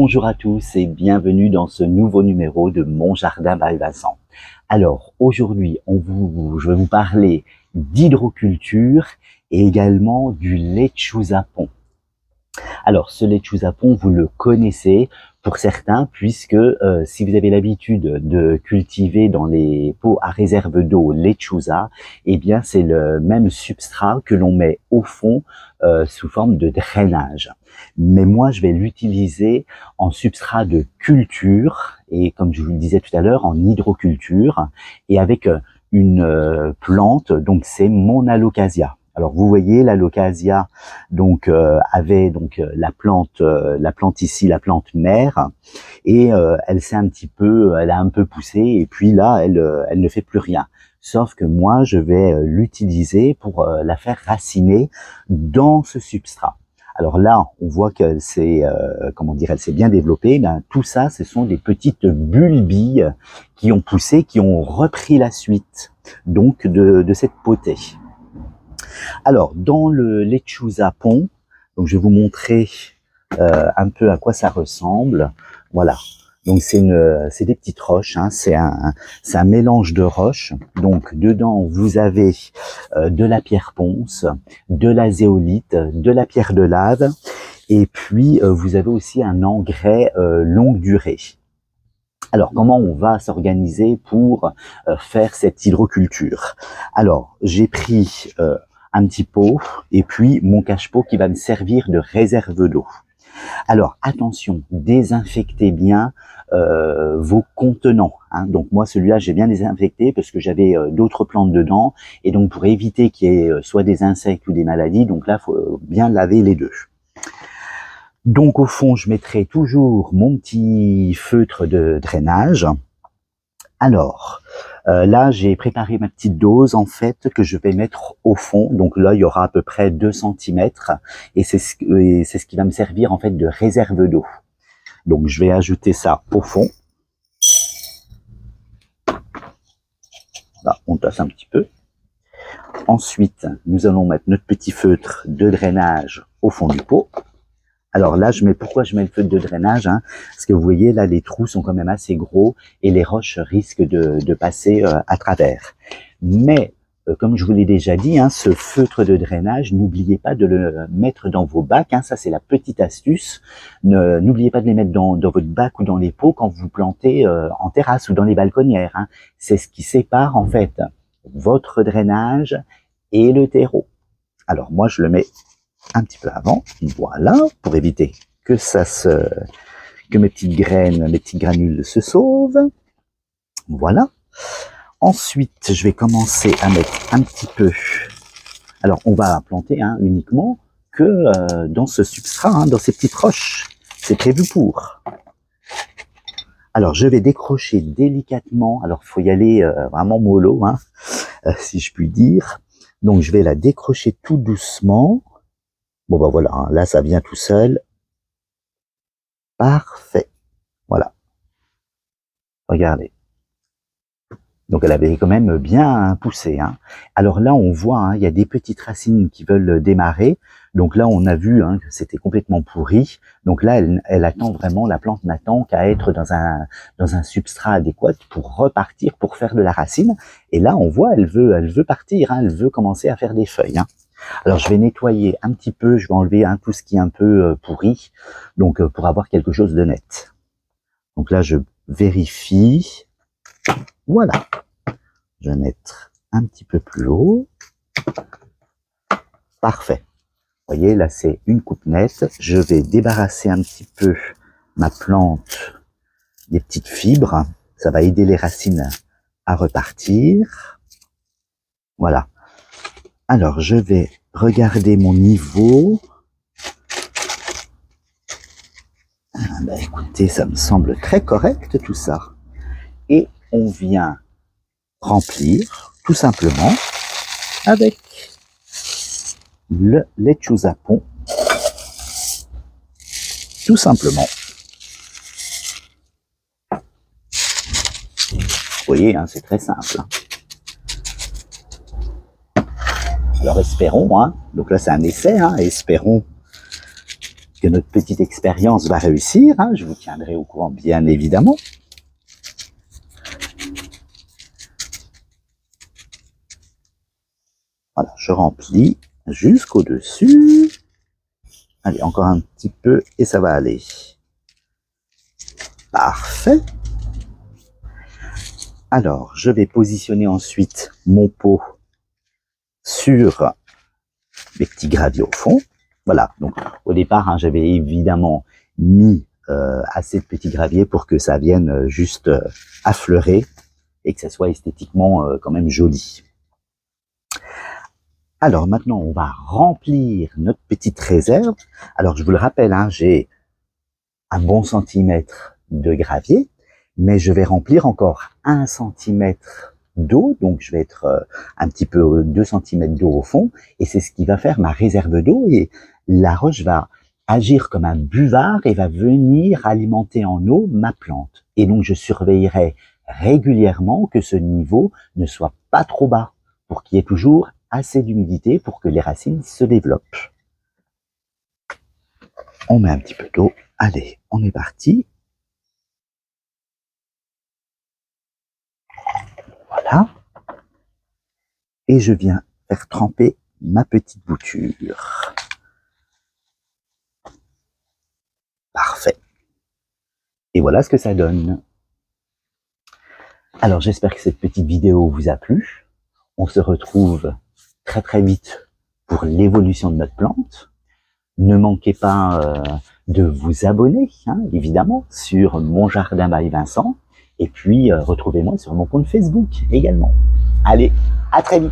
Bonjour à tous et bienvenue dans ce nouveau numéro de Mon Jardin by Vincent. Alors aujourd'hui, je vais vous parler d'hydroculture et également du lechoux Japon. Alors ce lechoux Japon, vous le connaissez pour certains puisque si vous avez l'habitude de cultiver dans les pots à réserve d'eau lechuza, eh bien c'est le même substrat que l'on met au fond sous forme de drainage. Mais moi, je vais l'utiliser en substrat de culture et comme je vous le disais tout à l'heure, en hydroculture et avec une plante, donc c'est mon alocasia. Alors vous voyez l'alocasia donc avait donc la plante ici, la plante mère, et elle a un peu poussé et puis là elle ne fait plus rien. Sauf que moi je vais l'utiliser pour la faire raciner dans ce substrat. Alors là, on voit qu'elle s'est, elle s'est bien développée. Ben, tout ça, ce sont des petites bulbilles qui ont poussé, qui ont repris la suite donc de cette potée. Alors, dans le lechoux Japon, donc je vais vous montrer un peu à quoi ça ressemble. Voilà. Donc c'est des petites roches, hein. C'est un mélange de roches. Donc dedans vous avez de la pierre ponce, de la zéolite, de la pierre de lave, et puis vous avez aussi un engrais longue durée. Alors comment on va s'organiser pour faire cette hydroculture? Alors j'ai pris un petit pot et puis mon cache-pot qui va me servir de réserve d'eau. Alors attention, désinfectez bien vos contenants, hein. Donc moi celui-là j'ai bien désinfecté parce que j'avais d'autres plantes dedans et donc pour éviter qu'il y ait soit des insectes ou des maladies, donc là faut bien laver les deux. Donc au fond je mettrai toujours mon petit feutre de drainage. Alors là j'ai préparé ma petite dose en fait que je vais mettre au fond, donc là il y aura à peu près 2 cm et c'est ce qui va me servir en fait de réserve d'eau. Donc je vais ajouter ça au fond. Là on tasse un petit peu. Ensuite nous allons mettre notre petit feutre de drainage au fond du pot. Alors là, pourquoi je mets le feutre de drainage, hein, parce que vous voyez, là, les trous sont quand même assez gros et les roches risquent de passer à travers. Mais, comme je vous l'ai déjà dit, hein, ce feutre de drainage, n'oubliez pas de le mettre dans vos bacs. Hein, ça, c'est la petite astuce. N'oubliez pas de les mettre dans votre bac ou dans les pots quand vous plantez en terrasse ou dans les balconnières. Hein. C'est ce qui sépare, en fait, votre drainage et le terreau. Alors, moi, je le mets un petit peu avant, voilà, pour éviter que mes petites graines, mes petites granules se sauvent. Voilà. Ensuite, je vais commencer à mettre un petit peu. Alors, on va planter hein, uniquement que dans ce substrat, hein, dans ces petites roches. C'est prévu pour. Alors, je vais décrocher délicatement. Alors, il faut y aller vraiment mollo, hein, si je puis dire. Donc, je vais la décrocher tout doucement. Bon ben voilà, hein, là ça vient tout seul. Parfait. Voilà. Regardez. Donc elle avait quand même bien poussé. Hein. Alors là on voit, hein, il y a des petites racines qui veulent démarrer. Donc là on a vu hein, que c'était complètement pourri. Donc là elle attend vraiment, la plante n'attend qu'à être dans un substrat adéquat pour repartir, pour faire de la racine. Et là on voit, elle veut partir, hein, elle veut commencer à faire des feuilles. Hein. Alors je vais nettoyer un petit peu, je vais enlever hein, tout ce qui est un peu pourri, donc pour avoir quelque chose de net. Donc là je vérifie, voilà, je vais mettre un petit peu plus haut, parfait. Vous voyez là c'est une coupe nette, je vais débarrasser un petit peu ma plante des petites fibres, ça va aider les racines à repartir, voilà. Alors, je vais regarder mon niveau. Ben, écoutez, ça me semble très correct tout ça. Et on vient remplir, tout simplement, avec le lechoux Japon. Tout simplement. Vous voyez, hein, c'est très simple. Alors espérons, hein, donc là c'est un essai, hein, espérons que notre petite expérience va réussir, hein. Je vous tiendrai au courant, bien évidemment. Voilà, je remplis jusqu'au-dessus. Allez, encore un petit peu et ça va aller. Parfait. Alors, je vais positionner ensuite mon pot sur mes petits graviers au fond. Voilà, donc au départ, hein, j'avais évidemment mis assez de petits graviers pour que ça vienne juste affleurer et que ça soit esthétiquement quand même joli. Alors maintenant, on va remplir notre petite réserve. Alors je vous le rappelle, hein, j'ai un bon centimètre de gravier, mais je vais remplir encore 1 centimètre d'eau, donc je vais être un petit peu 2 cm d'eau au fond, et c'est ce qui va faire ma réserve d'eau, et la roche va agir comme un buvard et va venir alimenter en eau ma plante. Et donc je surveillerai régulièrement que ce niveau ne soit pas trop bas, pour qu'il y ait toujours assez d'humidité pour que les racines se développent. On met un petit peu d'eau. Allez, on est parti. Voilà. Et je viens faire tremper ma petite bouture. Parfait. Et voilà ce que ça donne. Alors j'espère que cette petite vidéo vous a plu. On se retrouve très très vite pour l'évolution de notre plante. Ne manquez pas de vous abonner, hein, évidemment, sur Mon Jardin by Vincent. Et puis, retrouvez-moi sur mon compte Facebook également. Allez, à très vite!